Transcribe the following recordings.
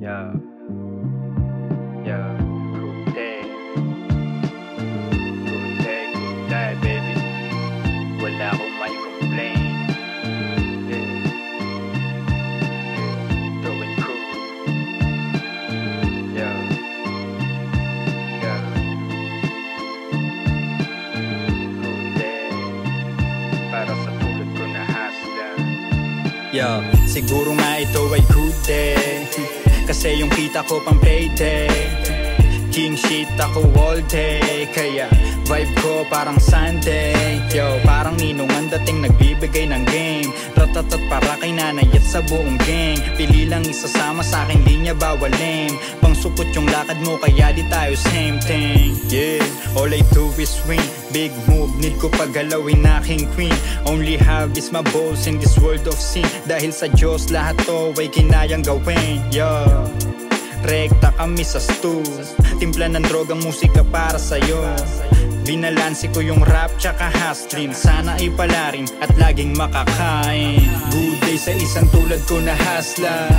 Yeah, yeah. Good day. Good day, good day, baby. Wala akong may complain. Yeah, yeah. Going cool. Yeah, yeah. Good day. Para sa tulad ko na hasla. Yo, siguro nga ito ay good day, kasi yung kita ko pang payday. King shit ako all day, kaya vibe ko parang Sunday. Yo, parang ninong ang dating nagbibigay ng game. Ratatat para kay nanay at sa buong gang. Pili lang isasama sa aking linya, bawal lame. Pang supot yung lakad mo kaya di tayo same thing. Yeah, all I do is win. Big move, need ko paggalawin aking queen. Only have is my balls in this world of sin. Dahil sa Diyos lahat to ay kinayang gawin. Yo, rekta kami sa stew. Timpla ng drogang musika para sa'yo. Binalansi ko yung rap tsaka hustling. Sana ipala rin at laging makakain. Good day sa isang tulad ko na hasla.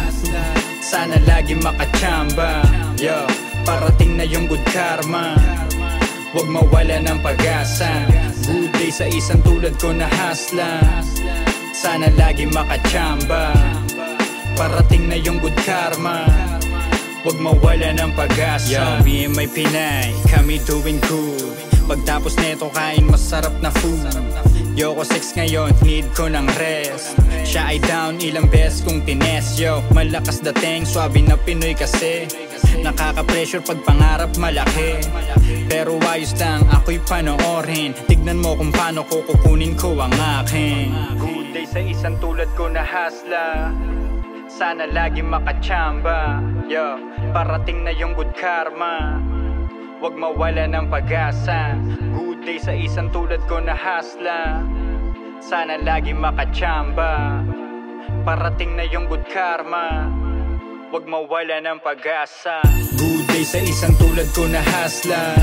Sana laging makachamba. Yo, parating na yung good karma. Huwag mawala ng pag-asa. Good day sa isang tulad ko na hasla. Sana laging makachamba. Parating na yung good karma. Huwag mawala ng pag-asa. Yo, me and my Pinay, kami doing good. Pagtapos neto kain masarap na food. Yo, ko 6 ngayon, need ko ng rest. Siya ay down ilang beses kung tines. Yo, malakas dating, swabe na Pinoy kasi. Nakaka-pressure pag pangarap malaki. Pero ayos lang, ako'y panoorin. Tignan mo kung paano ko kukunin ko ang akin. Good day sa isang tulad ko na hasla. Sana lagi makachamba. Yo, parating na yung good karma. Huwag mawala ng pag-asa. Good day sa isang tulad ko na hasla. Sana lagi makachamba. Parating na yung good karma. Huwag mawala ng pag-asa. Good day sa isang tulad ko na hasla.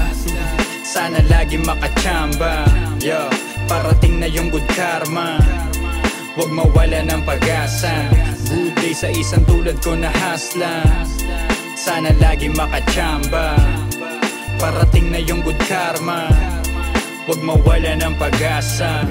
Sana lagi makachamba. Yo, parating na yung good karma. Huwag mawala ng pag-asa. Good day sa isang tulad ko na hasla. Sana lagi makachamba. Parating na yung good karma. Huwag mawala ng pag-asa.